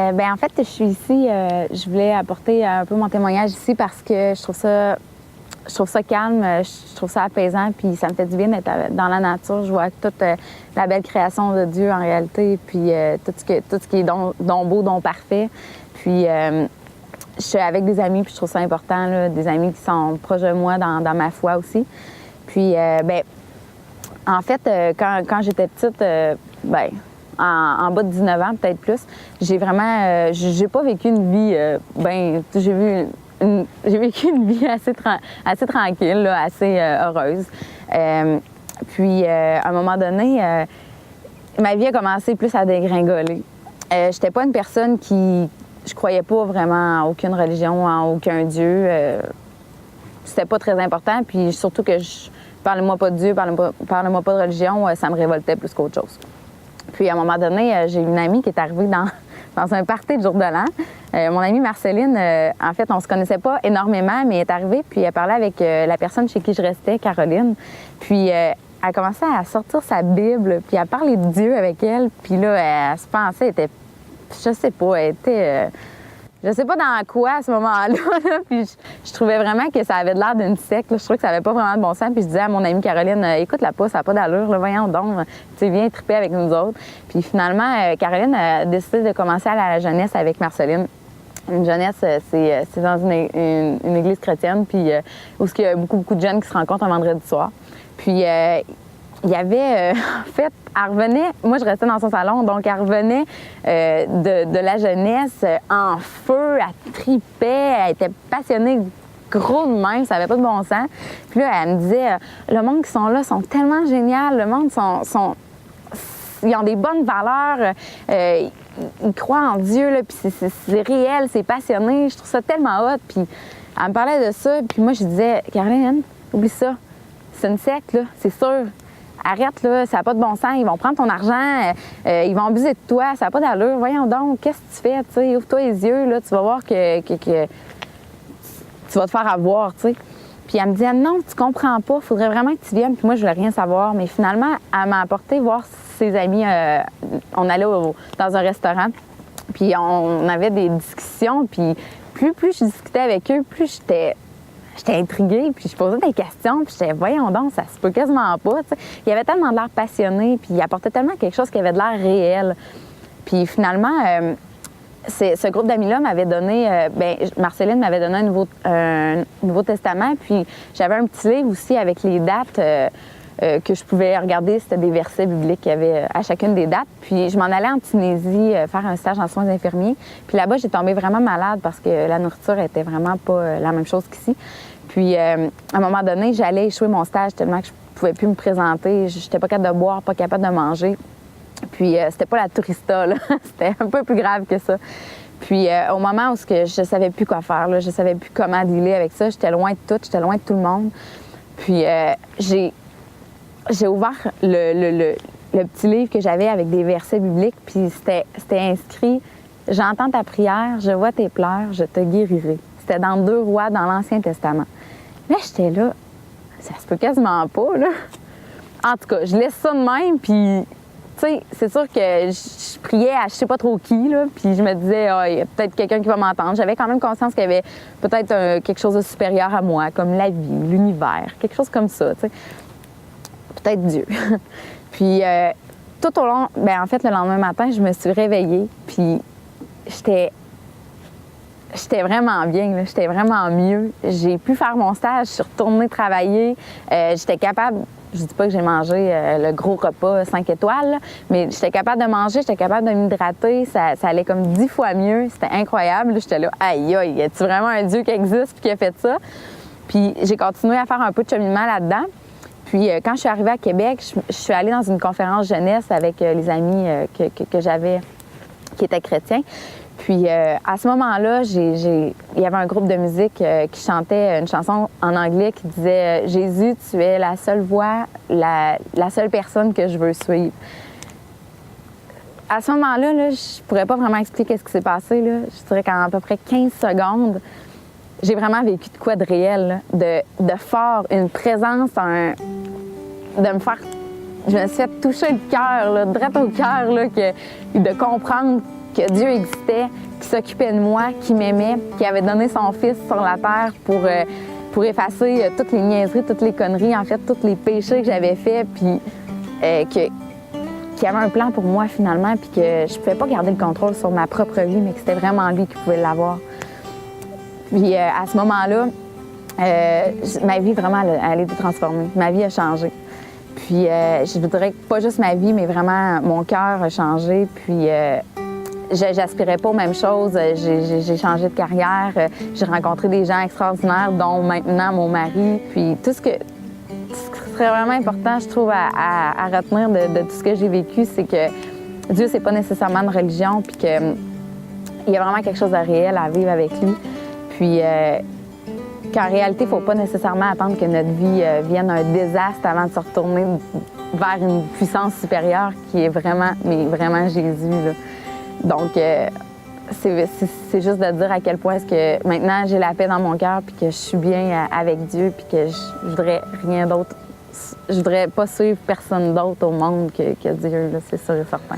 En fait, je suis ici, je voulais apporter un peu mon témoignage ici parce que je trouve ça calme, je trouve ça apaisant, puis ça me fait du bien d'être dans la nature. Je vois toute la belle création de Dieu en réalité, puis tout ce qui est don beau, don parfait. Puis je suis avec des amis, puis je trouve ça important, là, des amis qui sont proches de moi dans ma foi aussi. Puis, en fait, quand j'étais petite, en bas de 19 ans, peut-être plus, j'ai vraiment, j'ai pas vécu une vie, j'ai vécu une vie assez tranquille, là, assez heureuse. Puis, à un moment donné, ma vie a commencé plus à dégringoler. J'étais pas une personne qui... Je croyais pas vraiment en aucune religion, en aucun Dieu. C'était pas très important. Puis surtout que parle-moi pas de Dieu, parle-moi pas de religion, ça me révoltait plus qu'autre chose. Puis à un moment donné, j'ai une amie qui est arrivée dans un party de jour de l'an. Mon amie Marceline, en fait, on se connaissait pas énormément, mais elle est arrivée, puis elle parlait avec la personne chez qui je restais, Caroline. Puis elle commençait à sortir sa Bible, puis à parler de Dieu avec elle. Puis là, elle se pensait, elle était... Je sais pas, elle était... je sais pas dans quoi à ce moment-là, là, puis je trouvais vraiment que ça avait l'air d'une secte. Je trouvais que ça avait pas vraiment de bon sens. Puis je disais à mon amie Caroline, écoute-la pas, ça n'a pas d'allure, là, voyons donc, tu sais, viens triper avec nous autres. Puis finalement, Caroline a décidé de commencer à aller à la jeunesse avec Marceline. Une jeunesse, c'est dans une église chrétienne, puis où il y a beaucoup de jeunes qui se rencontrent un vendredi soir. Puis il y avait, en fait, elle revenait, moi je restais dans son salon, donc elle revenait de la jeunesse en feu, elle tripait, elle était passionnée, gros de même, ça n'avait pas de bon sens. Puis là, elle me disait, le monde qui sont là sont tellement géniaux, le monde ils ont des bonnes valeurs, ils croient en Dieu, là, puis c'est réel, c'est passionné, je trouve ça tellement hot. Puis elle me parlait de ça, puis moi je disais, Caroline, oublie ça, c'est une secte, là, c'est sûr. Arrête, là, ça n'a pas de bon sens. Ils vont prendre ton argent, ils vont abuser de toi, ça n'a pas d'allure. Voyons donc, qu'est-ce que tu fais? T'sais? Ouvre-toi les yeux, là, tu vas voir que tu vas te faire avoir. T'sais. Puis elle me disait, non, tu comprends pas, il faudrait vraiment que tu viennes. Puis moi, je voulais rien savoir. Mais finalement, elle m'a apporté voir ses amis. On allait dans un restaurant, puis on avait des discussions. Puis plus je discutais avec eux, plus j'étais intriguée, puis je posais des questions, puis j'étais, voyons donc, ça se peut quasiment pas, tu sais. Il y avait tellement de l'air passionné, puis il apportait tellement quelque chose qui avait de l'air réel. Puis finalement, ce groupe d'amis-là m'avait donné, Marceline m'avait donné un Nouveau Testament, puis j'avais un petit livre aussi avec les dates que je pouvais regarder, c'était des versets bibliques qu'il y avait à chacune des dates. Puis je m'en allais en Tunisie faire un stage en soins infirmiers. Puis là-bas, j'ai tombé vraiment malade parce que la nourriture était vraiment pas la même chose qu'ici. Puis à un moment donné, j'allais échouer mon stage tellement que je pouvais plus me présenter. J'étais pas capable de boire, pas capable de manger. Puis c'était pas la tourista, là. C'était un peu plus grave que ça. Puis au moment où je savais plus quoi faire, là, je savais plus comment dealer avec ça, j'étais loin de tout, j'étais loin de tout le monde. Puis j'ai ouvert le petit livre que j'avais avec des versets bibliques, puis c'était inscrit « J'entends ta prière, je vois tes pleurs, je te guérirai ». C'était dans 2 Rois, dans l'Ancien Testament. Là, j'étais là, ça se peut quasiment pas, là. En tout cas, je laisse ça de même, puis, tu sais, c'est sûr que je priais à je sais pas trop qui, là, puis je me disais, il y a peut-être quelqu'un qui va m'entendre. J'avais quand même conscience qu'il y avait peut-être quelque chose de supérieur à moi, comme la vie, l'univers, quelque chose comme ça, tu sais. Peut-être Dieu. Puis tout au long, en fait, le lendemain matin, je me suis réveillée, puis j'étais vraiment bien, là, j'étais vraiment mieux. J'ai pu faire mon stage, je suis retournée travailler, j'étais capable, je dis pas que j'ai mangé le gros repas 5 étoiles, là, mais j'étais capable de manger, j'étais capable de m'hydrater, ça allait comme 10 fois mieux, c'était incroyable. J'étais là, aïe aïe, y a-t-il vraiment un Dieu qui existe puis qui a fait ça? Puis j'ai continué à faire un peu de cheminement là-dedans. Puis quand je suis arrivée à Québec, je suis allée dans une conférence jeunesse avec les amis que j'avais qui étaient chrétiens. Puis à ce moment-là, il y avait un groupe de musique qui chantait une chanson en anglais qui disait « Jésus, tu es la seule voix, la seule personne que je veux suivre ». À ce moment-là, là, je pourrais pas vraiment expliquer ce qui s'est passé, là. Je dirais qu'en à peu près 15 secondes, j'ai vraiment vécu de quoi de réel, là, de fort, une présence, de me faire... Je me suis fait toucher le cœur, là, direct au cœur, là, de comprendre que Dieu existait, qui s'occupait de moi, qui m'aimait, qui avait donné son Fils sur la terre pour effacer toutes les niaiseries, toutes les conneries, en fait, tous les péchés que j'avais faits, puis qu'il y avait un plan pour moi finalement, puis que je ne pouvais pas garder le contrôle sur ma propre vie, mais que c'était vraiment lui qui pouvait l'avoir. Puis à ce moment-là, ma vie vraiment, elle a été transformée. Ma vie a changé. Puis je voudrais que pas juste ma vie, mais vraiment mon cœur a changé. Puis j'aspirais pas aux mêmes choses. J'ai changé de carrière. J'ai rencontré des gens extraordinaires, dont maintenant mon mari. Puis tout ce qui serait vraiment important, je trouve, à retenir de tout ce que j'ai vécu, c'est que Dieu, c'est pas nécessairement une religion, puis qu'il y a vraiment quelque chose de réel à vivre avec lui. Puis qu'en réalité, il ne faut pas nécessairement attendre que notre vie vienne un désastre avant de se retourner vers une puissance supérieure qui est vraiment, mais vraiment Jésus, là. Donc, c'est juste de dire à quel point est-ce que maintenant j'ai la paix dans mon cœur, puis que je suis bien avec Dieu, puis que je voudrais rien d'autre. Je voudrais pas suivre personne d'autre au monde que Dieu, là, c'est sûr et certain.